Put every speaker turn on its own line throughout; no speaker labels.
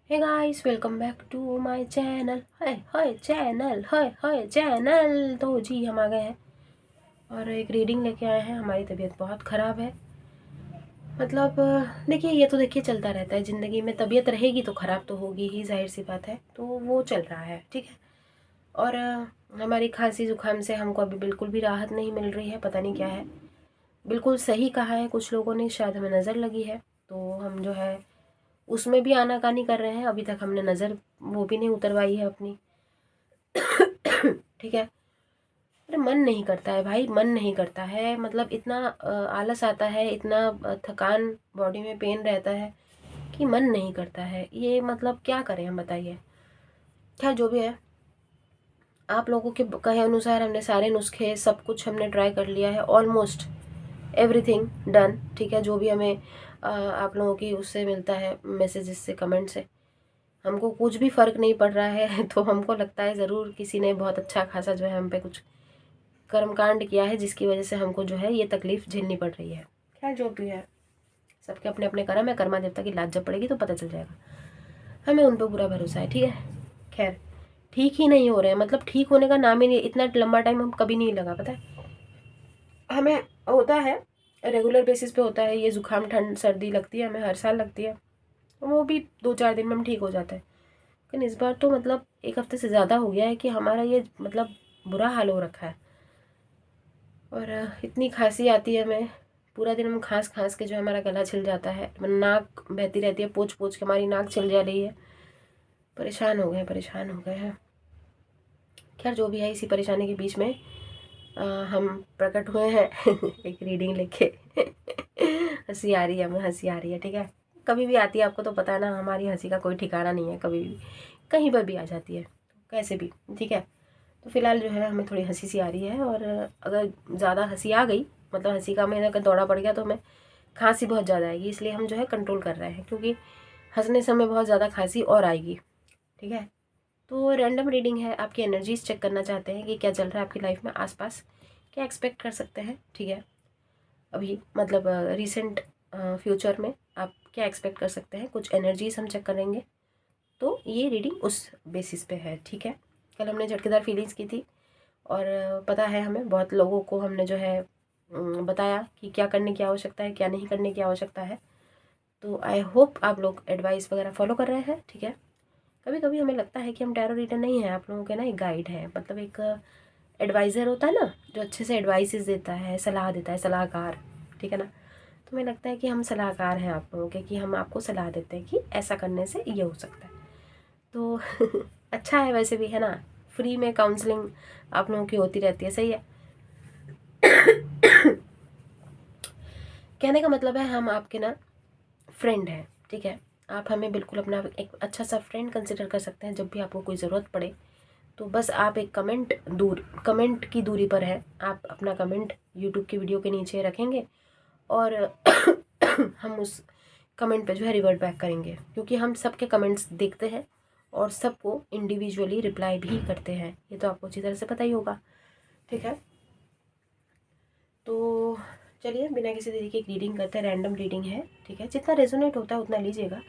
Hey guys, welcome back to my channel. Hi hi channel, hi hi channel. तो जी हम आ गए हैं और एक रीडिंग लेके आए हैं। हमारी तबीयत बहुत ख़राब है। मतलब देखिए, ये तो देखिए चलता रहता है ज़िंदगी में। तबीयत रहेगी तो ख़राब तो होगी ही, जाहिर सी बात है। तो वो चल रहा है, ठीक है। और हमारी खांसी ज़ुकाम से हमको अभी बिल्कुल भी राहत नहीं मिल रही है। पता नहीं क्या है। बिल्कुल सही कहा है कुछ लोगों ने, शायद हमें नज़र लगी है। तो हम जो है उसमें भी आनाकानी कर रहे हैं। अभी तक हमने नज़र वो भी नहीं उतरवाई है अपनी। ठीक है। अरे मन नहीं करता है भाई, मन नहीं करता है। मतलब इतना आलस आता है, इतना थकान, बॉडी में पेन रहता है कि मन नहीं करता है। ये मतलब क्या करें हम, बताइए। खैर जो भी है, आप लोगों के कहे अनुसार हमने सारे नुस्खे सब कुछ हमने ट्राई कर लिया है। ऑलमोस्ट एवरीथिंग डन, ठीक है। जो भी हमें आप लोगों की उससे मिलता है, मैसेजेस से, कमेंट से, हमको कुछ भी फ़र्क नहीं पड़ रहा है। तो हमको लगता है ज़रूर किसी ने बहुत अच्छा खासा जो है हम पे कुछ कर्मकांड किया है, जिसकी वजह से हमको जो है ये तकलीफ़ झेलनी पड़ रही है। खैर जो भी है, सबके अपने अपने कर्म है। कर्मा देवता की लाज जब पड़ेगी तो पता चल जाएगा। हमें उन पर पूरा भरोसा है, ठीक है। खैर, ठीक ही नहीं हो रहे हैं। मतलब ठीक होने का नाम ही नहीं। इतना लंबा टाइम हम कभी नहीं लगा, पता है हमें। होता है रेगुलर बेसिस पे, होता है ये ज़ुकाम ठंड सर्दी लगती है हमें, हर साल लगती है। वो भी 2-4 दिन में हम ठीक हो जाता है। लेकिन इस बार तो मतलब 1 हफ्ते से ज़्यादा हो गया है कि हमारा ये मतलब बुरा हाल हो रखा है। और इतनी खांसी आती है हमें, पूरा दिन हम खांस खांस के जो हमारा गला छिल जाता है, नाक बहती रहती है, पोंछ पोंछ के हमारी नाक छिल जा रही है। परेशान हो गए हैं, परेशान हो गए हैं। खैर जो भी है, इसी परेशानी के बीच में हम प्रकट हुए हैं एक रीडिंग लेके। हंसी आ रही है हमें, हंसी आ रही है, ठीक है। कभी भी आती है, आपको तो पता है ना, हमारी हंसी का कोई ठिकाना नहीं है। कभी भी कहीं पर भी आ जाती है, कैसे भी, ठीक है। तो फिलहाल जो है हमें थोड़ी हंसी सी आ रही है। और अगर ज़्यादा हंसी आ गई, मतलब हंसी का महीना अगर दौड़ा पड़ गया, तो हमें खांसी बहुत ज़्यादा आएगी। इसलिए हम जो है कंट्रोल कर रहे हैं, क्योंकि हंसने से हमें बहुत ज़्यादा खांसी और आएगी, ठीक है। तो रैंडम रीडिंग है, आपकी एनर्जीज चेक करना चाहते हैं कि क्या चल रहा है आपकी लाइफ में, आसपास क्या एक्सपेक्ट कर सकते हैं, ठीक है। अभी मतलब रिसेंट फ्यूचर में आप क्या एक्सपेक्ट कर सकते हैं, कुछ एनर्जीज हम चेक करेंगे। तो ये रीडिंग उस बेसिस पे है, ठीक है। कल हमने झटकेदार फीलिंग्स की थी, और पता है हमें, बहुत लोगों को हमने जो है बताया कि क्या करने की आवश्यकता है, क्या नहीं करने की आवश्यकता है। तो आई होप आप लोग एडवाइस वगैरह फॉलो कर रहे हैं, ठीक है। कभी कभी हमें लगता है कि हम टैरो रीडर नहीं हैं, आप लोगों के ना एक गाइड है, मतलब एक एडवाइज़र होता है ना, जो अच्छे से एडवाइसेस देता है, सलाह देता है, सलाहकार, ठीक है ना। तो हमें लगता है कि हम सलाहकार हैं आप लोगों के, कि हम आपको सलाह देते हैं कि ऐसा करने से ये हो सकता है। तो अच्छा है वैसे भी, है ना। फ्री में काउंसलिंग आप लोगों की होती रहती है, सही है। कहने का मतलब है, हम आपके ना फ्रेंड हैं, ठीक है। आप हमें बिल्कुल अपना एक अच्छा सा फ्रेंड कंसिडर कर सकते हैं। जब भी आपको कोई ज़रूरत पड़े, तो बस आप एक कमेंट की दूरी पर है। आप अपना कमेंट यूट्यूब की वीडियो के नीचे रखेंगे, और हम उस कमेंट पे जो है रिवर्ट बैक करेंगे, क्योंकि हम सबके कमेंट्स देखते हैं और सबको इंडिविजुअली रिप्लाई भी करते हैं। ये तो आपको अच्छी तरह से पता ही होगा, ठीक है। तो चलिए, बिना किसी तरीके की रीडिंग करते हैं। रैंडम रीडिंग है, ठीक है। जितना रेजोनेट होता है उतना लीजिएगा,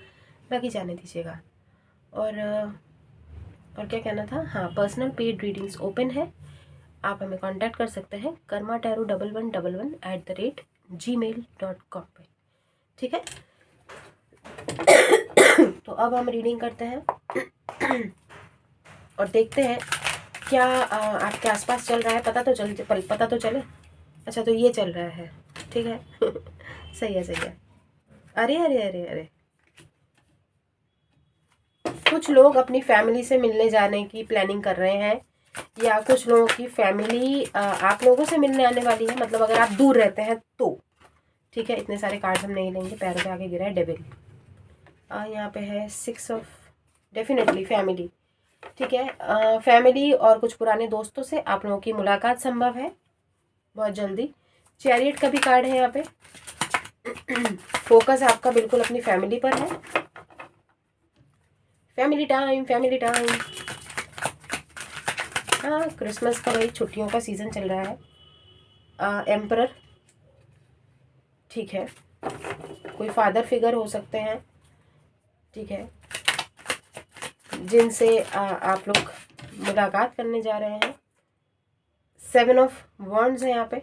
बाकी जाने दीजिएगा। और क्या कहना था, हाँ, पर्सनल पेड रीडिंग्स ओपन है। आप हमें कांटेक्ट कर सकते हैं karma1111@gmail.com पे, ठीक है। तो अब हम रीडिंग करते हैं और देखते हैं क्या आपके आसपास चल रहा है। पता तो चले। अच्छा, तो ये चल रहा है, ठीक है। सही है, सही है। अरे अरे अरे अरे, कुछ लोग अपनी फैमिली से मिलने जाने की प्लानिंग कर रहे हैं, या कुछ लोगों की फैमिली आप लोगों से मिलने आने वाली है। मतलब अगर आप दूर रहते हैं तो, ठीक है। इतने सारे कार्ड्स हम नहीं लेंगे, पैरों पे आगे गिरा है डेविल। यहाँ पे है 6 ऑफ, डेफिनेटली फैमिली, ठीक है। फैमिली और कुछ पुराने दोस्तों से आप लोगों की मुलाकात संभव है बहुत जल्दी। चैरियट का भी कार्ड है यहाँ पे। फोकस आपका बिल्कुल अपनी फैमिली पर है। Family time, family time. हाँ, क्रिसमस का भाई छुट्टियों का सीज़न चल रहा है। एम्परर, ठीक है। कोई फादर फिगर हो सकते हैं, ठीक है। जिनसे आप लोग मुलाकात करने जा रहे हैं। 7 ऑफ वॉन्ड्स है यहाँ पे,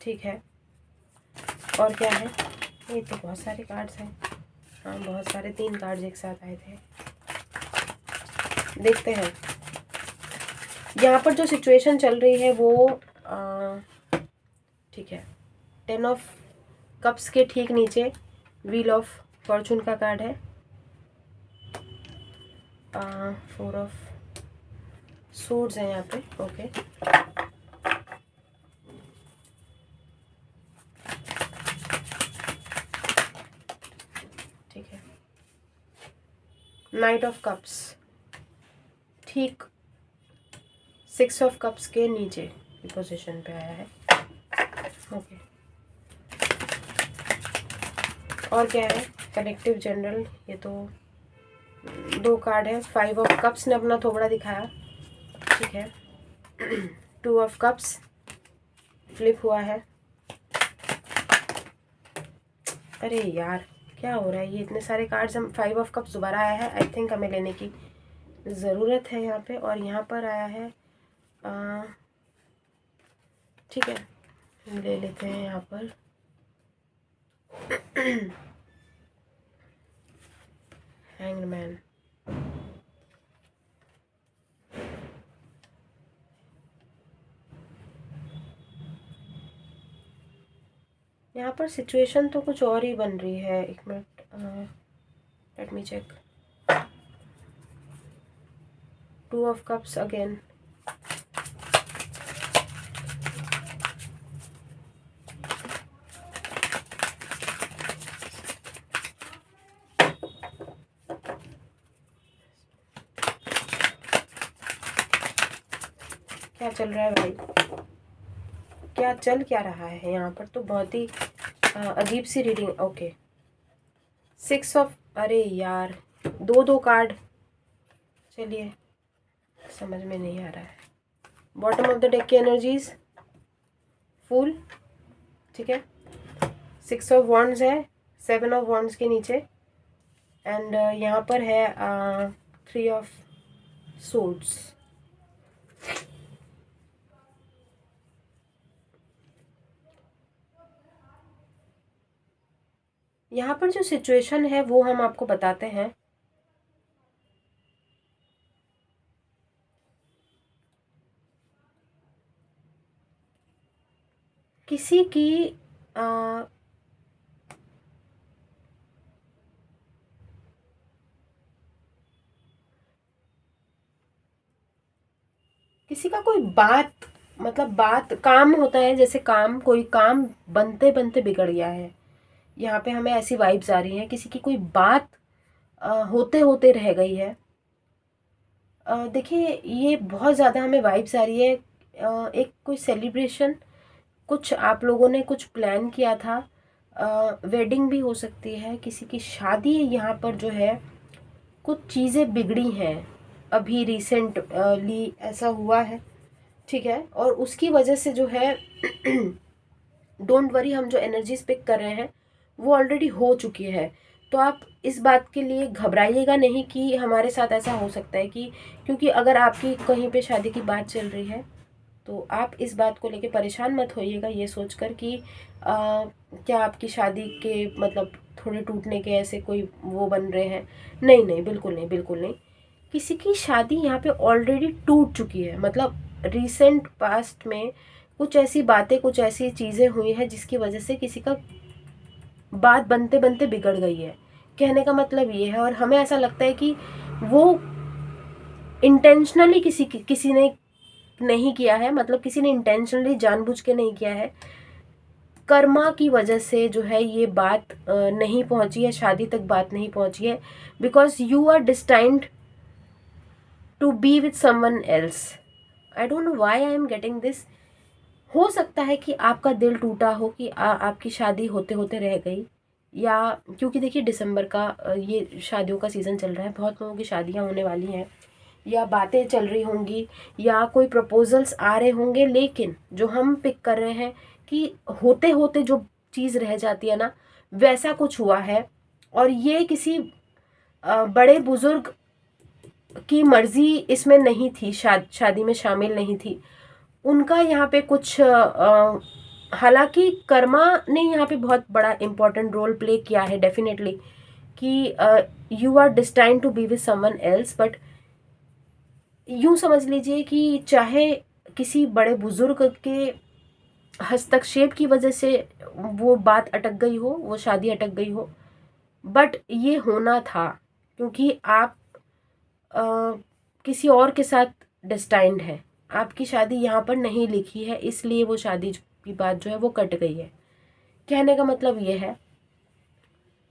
ठीक है। और क्या है, ये तो बहुत सारे कार्ड्स हैं, हाँ बहुत सारे, 3 कार्ड्स एक साथ आए थे। देखते हैं यहाँ पर जो सिचुएशन चल रही है वो ठीक है। 10 ऑफ कप्स के ठीक नीचे व्हील ऑफ फॉर्चून का कार्ड है। 4 ऑफ सूट्स हैं यहाँ पे, ओके। ठीक है। नाइट ऑफ कप्स ठीक 6 ऑफ कप्स के नीचे की पोजीशन पे आया है, ओके। और क्या है, कलेक्टिव जनरल, ये तो 2 कार्ड है। 5 ऑफ कप्स ने अपना थोबड़ा दिखाया, ठीक है। 2 ऑफ कप्स फ्लिप हुआ है। अरे यार क्या हो रहा है, ये इतने सारे कार्ड्स, हम 5 ऑफ कप्स दोबारा आया है, आई थिंक हमें लेने की ज़रूरत है यहाँ पे। और यहाँ पर आया है, ठीक है ले लेते हैं यहाँ पर। हैंग्ड मैन, यहाँ पर सिचुएशन तो कुछ और ही बन रही है। एक minute, let me check. 2 of cups again, क्या चल रहा है भाई, क्या चल क्या रहा है यहाँ पर, तो बहुत ही अजीब सी रीडिंग, ओके। 6 ऑफ, अरे यार 2 कार्ड, चलिए समझ में नहीं आ रहा है। बॉटम ऑफ द डेक की एनर्जीज, फूल, ठीक है। 6 ऑफ वॉन्ड्स है 7 ऑफ वॉन्ड्स के नीचे, एंड यहाँ पर है 3 ऑफ सोर्ड्स। यहाँ पर जो सिचुएशन है वो हम आपको बताते हैं। किसी की किसी का कोई बात, मतलब बात, काम होता है, जैसे काम, कोई काम बनते बनते बिगड़ गया है। यहाँ पे हमें ऐसी वाइब्स आ रही हैं, किसी की कोई बात होते होते रह गई है। देखिए ये बहुत ज़्यादा हमें वाइब्स आ रही है। एक कोई सेलिब्रेशन, कुछ आप लोगों ने कुछ प्लान किया था, वेडिंग भी हो सकती है, किसी की शादी, यहाँ पर जो है कुछ चीज़ें बिगड़ी हैं अभी रिसेंटली, ऐसा हुआ है, ठीक है। और उसकी वजह से जो है डोंट वरी, हम जो एनर्जीज पिक कर रहे हैं वो ऑलरेडी हो चुकी है। तो आप इस बात के लिए घबराइएगा नहीं कि हमारे साथ ऐसा हो सकता है कि, क्योंकि अगर आपकी कहीं पे शादी की बात चल रही है तो आप इस बात को लेके परेशान मत होइएगा ये सोचकर कि क्या आपकी शादी के मतलब थोड़े टूटने के ऐसे कोई वो बन रहे हैं। नहीं नहीं, बिल्कुल नहीं, बिल्कुल नहीं। किसी की शादी यहाँ पे ऑलरेडी टूट चुकी है, मतलब रिसेंट पास्ट में कुछ ऐसी बातें, कुछ ऐसी चीज़ें हुई हैं जिसकी वजह से किसी का बात बनते बनते बिगड़ गई है, कहने का मतलब ये है। और हमें ऐसा लगता है कि वो इंटेंशनली किसी ने नहीं किया है, मतलब किसी ने इंटेंशनली जानबूझ के नहीं किया है। कर्मा की वजह से जो है ये बात नहीं पहुंची है, शादी तक बात नहीं पहुंची है, because you are destined to be with someone else. I don't know why I am getting this. हो सकता है कि आपका दिल टूटा हो कि आपकी शादी होते होते रह गई, या क्योंकि देखिए दिसंबर का ये शादियों का सीज़न चल रहा है, बहुत लोगों की शादियां होने वाली हैं, या बातें चल रही होंगी, या कोई प्रपोजल्स आ रहे होंगे। लेकिन जो हम पिक कर रहे हैं कि होते होते जो चीज़ रह जाती है ना, वैसा कुछ हुआ है। और ये किसी बड़े बुजुर्ग की मर्जी इसमें नहीं थी, शादी में शामिल नहीं थी उनका यहाँ पे कुछ। हालांकि कर्मा ने यहाँ पे बहुत बड़ा इम्पोर्टेंट रोल प्ले किया है डेफिनेटली, कि you are destined to be with someone else, but यूं समझ लीजिए कि चाहे किसी बड़े बुजुर्ग के हस्तक्षेप की वजह से वो बात अटक गई हो, वो शादी अटक गई हो, बट ये होना था क्योंकि आप अ, किसी और के साथ डिस्टाइंड है। आपकी शादी यहाँ पर नहीं लिखी है, इसलिए वो शादी की बात जो है वो कट गई है। कहने का मतलब ये है,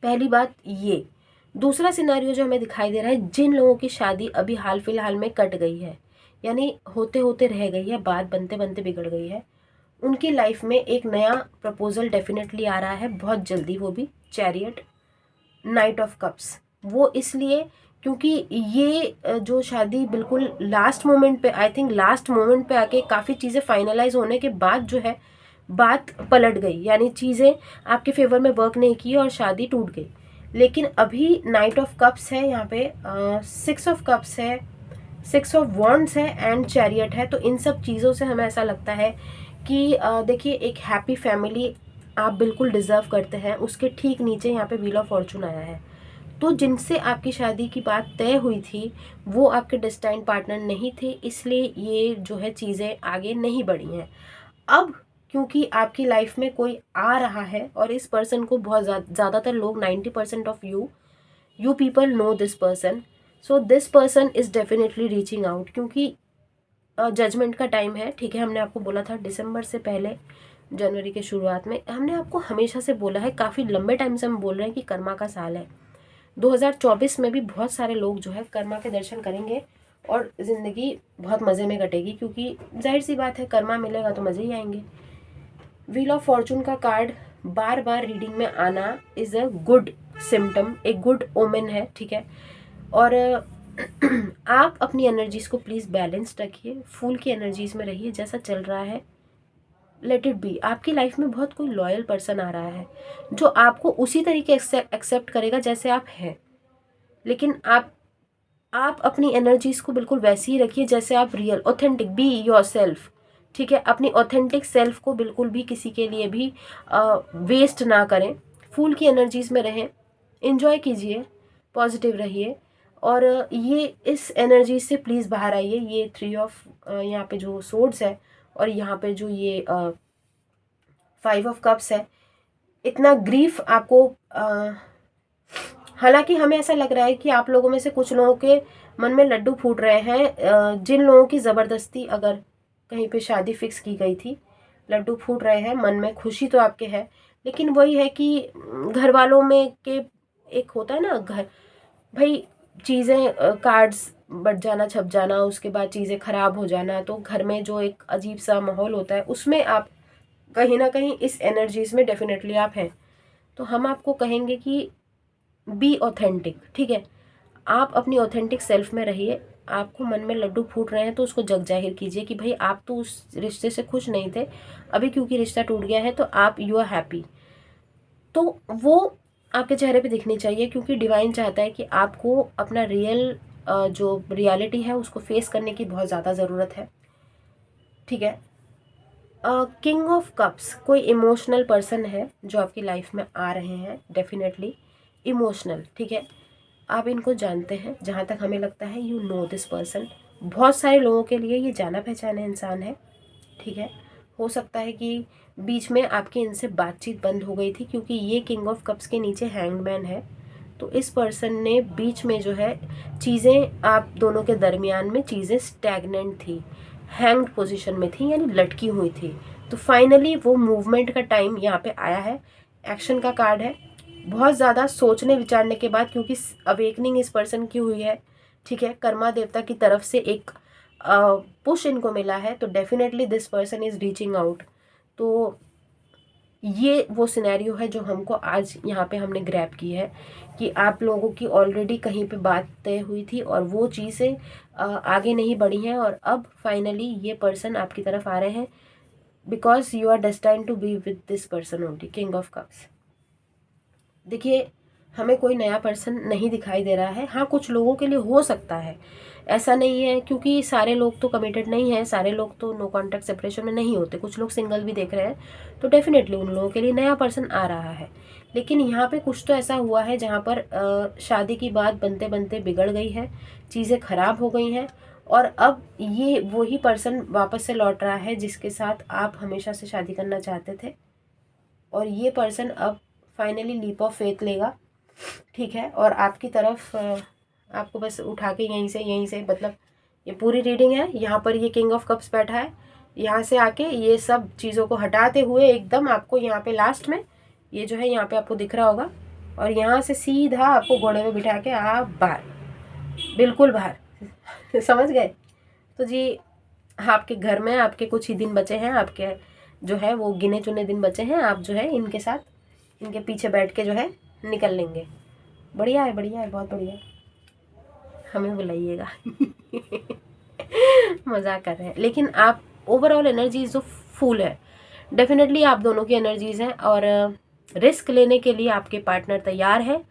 पहली बात ये। दूसरा सिनेरियो जो हमें दिखाई दे रहा है, जिन लोगों की शादी अभी हाल फिलहाल में कट गई है, यानी होते होते रह गई है, बात बनते बनते बिगड़ गई है, उनकी लाइफ में एक नया प्रपोजल डेफिनेटली आ रहा है बहुत जल्दी, वो भी चैरियट, नाइट ऑफ कप्स। वो इसलिए क्योंकि ये जो शादी बिल्कुल लास्ट मोमेंट पे, आई थिंक लास्ट मोमेंट पे आके काफ़ी चीज़ें फाइनलाइज होने के बाद जो है बात पलट गई, यानी चीज़ें आपके फेवर में वर्क नहीं की और शादी टूट गई। लेकिन अभी नाइट ऑफ कप्स है यहाँ पे, 6 ऑफ कप्स है, 6 ऑफ वॉन्ड्स है एंड चैरियट है। तो इन सब चीज़ों से हमें ऐसा लगता है कि देखिए, एक हैप्पी फैमिली आप बिल्कुल डिज़र्व करते हैं। उसके ठीक नीचे यहाँ पे व्हील ऑफ फॉर्चून आया है। तो जिनसे आपकी शादी की बात तय हुई थी वो आपके डेस्टाइन्ड पार्टनर नहीं थे, इसलिए ये जो है चीज़ें आगे नहीं बढ़ी हैं। अब क्योंकि आपकी लाइफ में कोई आ रहा है और इस पर्सन को बहुत ज़्यादातर लोग 90% of you people know this person, so this person is definitely reaching out, क्योंकि जजमेंट का टाइम है। ठीक है, हमने आपको बोला था दिसंबर से पहले, जनवरी के शुरुआत में हमने आपको हमेशा से बोला है, काफ़ी लंबे टाइम से हम बोल रहे हैं कि कर्मा का साल है। 2024 में भी बहुत सारे लोग जो है कर्मा के दर्शन करेंगे और ज़िंदगी बहुत मज़े में कटेगी, क्योंकि जाहिर सी बात है, कर्मा मिलेगा तो मज़े ही आएंगे। व्हील ऑफ फॉर्चून का कार्ड बार बार रीडिंग में आना इज़ अ गुड सिम्टम, एक गुड ओमेन है। ठीक है, और आप अपनी एनर्जीज को प्लीज़ बैलेंस्ड रखिए, फूल की एनर्जीज में रहिए, जैसा चल रहा है लेट इट बी। आपकी लाइफ में बहुत कोई लॉयल पर्सन आ रहा है जो आपको उसी तरीके एक्सेप्ट करेगा जैसे आप हैं, लेकिन आप अपनी एनर्जीज को बिल्कुल वैसे ही रखिए जैसे आप real authentic, be your self. ठीक है, अपनी ऑथेंटिक सेल्फ को बिल्कुल भी किसी के लिए भी वेस्ट ना करें, फूल की एनर्जीज में रहें, इंजॉय कीजिए, पॉजिटिव रहिए, और ये इस एनर्जी से प्लीज़ बाहर आइए। ये 3 ऑफ यहाँ पे जो सोर्ड्स है और यहाँ पे जो ये 5 ऑफ कप्स है, इतना ग्रीफ आपको हालांकि हमें ऐसा लग रहा है कि आप लोगों में से कुछ लोगों के मन में लड्डू फूट रहे हैं, जिन लोगों की ज़बरदस्ती अगर कहीं पे शादी फिक्स की गई थी, लड्डू फूट रहे हैं, मन में खुशी तो आपके है, लेकिन वही है कि घर वालों में के एक होता है ना, घर भाई चीज़ें, कार्ड्स बट जाना, छप जाना, उसके बाद चीज़ें ख़राब हो जाना, तो घर में जो एक अजीब सा माहौल होता है उसमें आप कहीं ना कहीं इस एनर्जीज में डेफिनेटली आप हैं। तो हम आपको कहेंगे कि बी ऑथेंटिक। ठीक है, आप अपनी ऑथेंटिक सेल्फ में रहिए। आपको मन में लड्डू फूट रहे हैं तो उसको जग जाहिर कीजिए कि भाई आप तो उस रिश्ते से खुश नहीं थे, अभी क्योंकि रिश्ता टूट गया है तो आप यू आर हैप्पी, तो वो आपके चेहरे पे दिखनी चाहिए, क्योंकि डिवाइन चाहता है कि आपको अपना रियल जो रियलिटी है उसको फेस करने की बहुत ज़्यादा ज़रूरत है। ठीक है, किंग ऑफ कप्स कोई इमोशनल पर्सन है जो आपकी लाइफ में आ रहे हैं, डेफिनेटली इमोशनल। ठीक है, आप इनको जानते हैं, जहाँ तक हमें लगता है यू नो दिस पर्सन। बहुत सारे लोगों के लिए ये जाना पहचाना इंसान है। ठीक है, हो सकता है कि बीच में आपकी इनसे बातचीत बंद हो गई थी, क्योंकि ये किंग ऑफ कप्स के नीचे हैंगमैन है। तो इस पर्सन ने बीच में जो है चीज़ें, आप दोनों के दरमियान में चीज़ें स्टैगनेंट थी, हैंग्ड पोजीशन में थी, यानी लटकी हुई थी। तो फाइनली वो मूवमेंट का टाइम यहाँ पे आया है। एक्शन का कार्ड है, बहुत ज़्यादा सोचने विचारने के बाद, क्योंकि अवेकनिंग इस पर्सन की हुई है। ठीक है, कर्मा देवता की तरफ से एक पुश इनको मिला है, तो definitely this person is reaching out. तो ये वो सिनेरियो है जो हमको आज यहाँ पे हमने ग्रैब की है, कि आप लोगों की ऑलरेडी कहीं पे बात तय हुई थी और वो चीज़ें आगे नहीं बढ़ी हैं, और अब फाइनली ये पर्सन आपकी तरफ आ रहे हैं, because you are destined to be with this person only. King of cups, देखिए हमें कोई नया पर्सन नहीं दिखाई दे रहा है। हाँ, कुछ लोगों के लिए हो सकता है, ऐसा नहीं है, क्योंकि सारे लोग तो कमिटेड नहीं है, सारे लोग तो नो कॉन्टैक्ट सेपरेशन में नहीं होते, कुछ लोग सिंगल भी देख रहे हैं, तो डेफिनेटली उन लोगों के लिए नया पर्सन आ रहा है। लेकिन यहाँ पे कुछ तो ऐसा हुआ है जहाँ पर शादी की बात बनते बनते बिगड़ गई है, चीज़ें खराब हो गई हैं, और अब ये वही पर्सन वापस से लौट रहा है जिसके साथ आप हमेशा से शादी करना चाहते थे, और ये पर्सन अब फाइनली लीप ऑफ फेथ लेगा, ठीक है, और आपकी तरफ आपको बस उठा के यहीं से मतलब ये पूरी रीडिंग है। यहाँ पर ये किंग ऑफ कप्स बैठा है, यहाँ से आके ये सब चीज़ों को हटाते हुए एकदम आपको यहाँ पे लास्ट में ये जो है यहाँ पे आपको दिख रहा होगा, और यहाँ से सीधा आपको घोड़े में बिठा के आप बाहर, बिल्कुल बाहर समझ गए? तो जी आपके घर में आपके कुछ ही दिन बचे हैं, आपके जो है वो गिने चुने दिन बचे हैं, आप जो है इनके साथ इनके पीछे बैठ के जो है निकल लेंगे। बढ़िया है, बढ़िया है, बहुत बढ़िया है, हमें बुलाइएगा मजाक कर रहे हैं, लेकिन आप ओवरऑल एनर्जीज जो फुल है, डेफिनेटली आप दोनों की एनर्जीज हैं, और रिस्क लेने के लिए आपके पार्टनर तैयार है,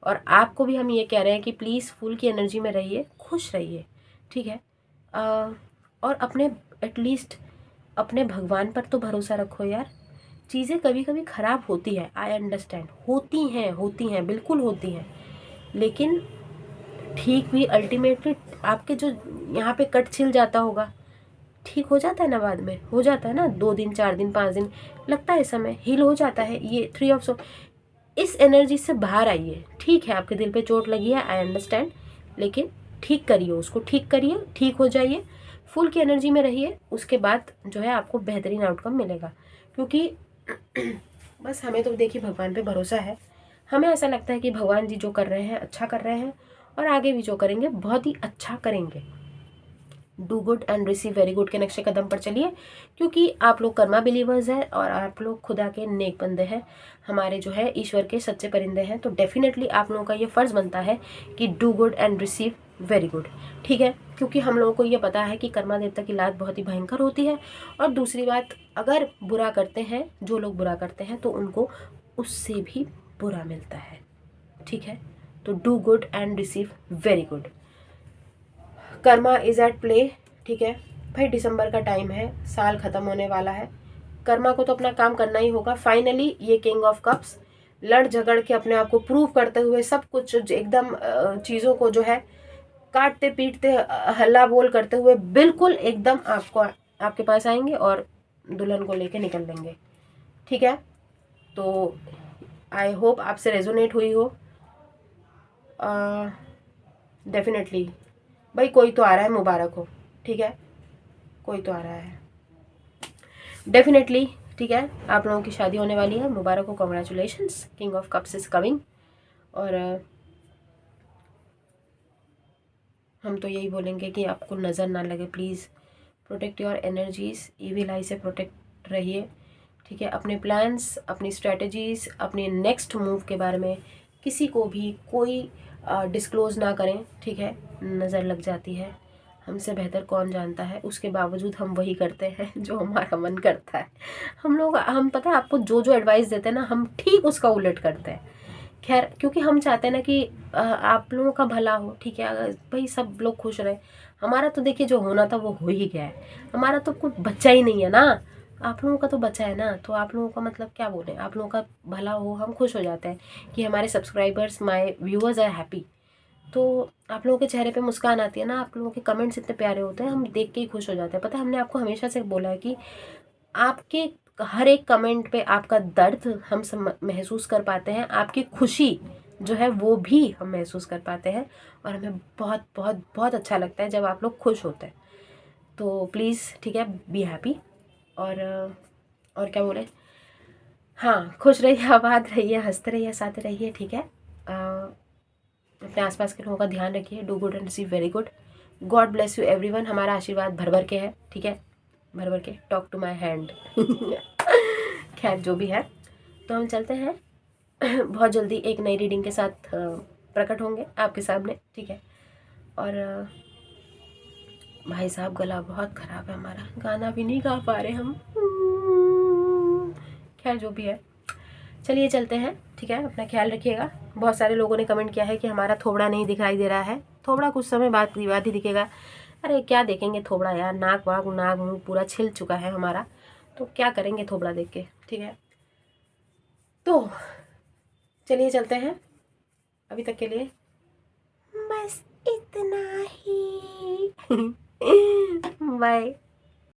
और आपको भी हम ये कह रहे हैं कि प्लीज़ फुल की एनर्जी में रहिए, खुश रहिए, ठीक है। और अपने एटलीस्ट अपने भगवान पर तो भरोसा रखो यार। चीज़ें कभी कभी ख़राब होती है, आई अंडरस्टैंड, होती हैं बिल्कुल होती हैं, लेकिन ठीक भी अल्टीमेटली आपके जो यहाँ पे कट छिल जाता होगा, ठीक हो जाता है ना, बाद में हो जाता है ना, 2 दिन 4 दिन 5 दिन लगता है, समय हील हो जाता है। ये 3 ऑफ सो, इस एनर्जी से बाहर आइए, ठीक है, आपके दिल पे चोट लगी है, आई अंडरस्टैंड, लेकिन ठीक करिए उसको, ठीक करिए, ठीक हो जाइए, फुल की एनर्जी में रहिए, उसके बाद जो है आपको बेहतरीन आउटकम मिलेगा। क्योंकि बस हमें तो देखिए भगवान पे भरोसा है, हमें ऐसा लगता है कि भगवान जी जो कर रहे हैं अच्छा कर रहे हैं, और आगे भी जो करेंगे बहुत ही अच्छा करेंगे। Do good and receive very good के नक्शे कदम पर चलिए, क्योंकि आप लोग कर्मा बिलीवर्स हैं, और आप लोग खुदा के नेक बंदे हैं, हमारे जो है ईश्वर के सच्चे परिंदे हैं, तो डेफिनेटली आप लोगों का ये फ़र्ज़ बनता है कि do good and receive very good, ठीक है। क्योंकि हम लोगों को ये पता है कि कर्मा देवता की लात बहुत ही भयंकर होती है, और दूसरी बात, अगर बुरा करते हैं, जो लोग बुरा करते हैं, तो उनको उससे भी बुरा मिलता है, ठीक है। तो do good and receive very good, karma is at play, ठीक है भाई। दिसंबर का टाइम है, साल ख़त्म होने वाला है, कर्मा को तो अपना काम करना ही होगा। फाइनली ये किंग ऑफ कप्स लड़ झगड़ के अपने आप को प्रूव करते हुए, सब कुछ एकदम चीज़ों को जो है काटते पीटते हल्ला बोल करते हुए बिल्कुल एकदम आपको आपके पास आएंगे, और दुल्हन को लेके निकल लेंगे, ठीक है। तो आई होप आपसे रेजोनेट हुई हो। डेफिनेटली भाई कोई तो आ रहा है, मुबारक हो, ठीक है, कोई तो आ रहा है डेफिनेटली, ठीक है। आप लोगों की शादी होने वाली है, मुबारक हो, congratulations, king of cups is coming. और हम तो यही बोलेंगे कि आपको नज़र ना लगे, please protect your energies, evil आई से प्रोटेक्ट रहिए, ठीक है। अपने प्लान्स, अपनी स्ट्रेटजीज, अपने नेक्स्ट मूव के बारे में किसी को भी कोई डिस्क्लोज़ ना करें, ठीक है। नज़र लग जाती है, हमसे बेहतर कौन जानता है, उसके बावजूद हम वही करते हैं जो हमारा मन करता है। हम पता है आपको जो जो एडवाइस देते हैं ना, हम ठीक उसका उलट करते हैं। खैर, क्योंकि हम चाहते हैं ना कि आप लोगों का भला हो, ठीक है, अगर भाई सब लोग खुश रहे। हमारा तो देखिए जो होना था वो हो ही गया है, हमारा तो कुछ बच्चा ही नहीं है ना, आप लोगों का तो बचा है ना, तो आप लोगों का मतलब क्या बोले, आप लोगों का भला हो, हम खुश हो जाते हैं कि हमारे subscribers, my viewers are happy. तो आप लोगों के चेहरे पे मुस्कान आती है ना, आप लोगों के कमेंट्स इतने प्यारे होते हैं, हम देख के ही खुश हो जाते हैं। पता है, हमने आपको हमेशा से बोला है कि आपके हर एक कमेंट पे आपका दर्द हम महसूस कर पाते हैं, आपकी खुशी जो है वो भी हम महसूस कर पाते हैं, और हमें बहुत बहुत बहुत अच्छा लगता है जब आप लोग खुश होते हैं। तो प्लीज़, ठीक है, बी हैप्पी। और क्या बोले, हाँ, खुश रहिए, आबाद रहिए, हंसते रहिए, हंसाते रहिए, ठीक है। अपने आसपास के लोगों का ध्यान रखिए, do good and receive very good, God bless you everyone. हमारा आशीर्वाद भर भर के है, ठीक है, भर भर के, टॉक टू माई हैंड खैर जो भी है, तो हम चलते हैं बहुत जल्दी एक नई रीडिंग के साथ प्रकट होंगे आपके सामने, ठीक है। और भाई साहब गला बहुत ख़राब है हमारा, गाना भी नहीं गा पा रहे हम, खैर जो भी है, चलिए चलते हैं, ठीक है, अपना ख्याल रखिएगा। बहुत सारे लोगों ने कमेंट किया है कि हमारा थोबड़ा नहीं दिखाई दे रहा है। थोबड़ा कुछ समय बाद ही दिखेगा। अरे क्या देखेंगे थोबड़ा यार, नाक वाक नाक मुँह पूरा छिल चुका है हमारा, तो क्या करेंगे थोबड़ा देख के, ठीक है। तो चलिए चलते हैं, अभी तक के लिए बस इतना ही। बाय।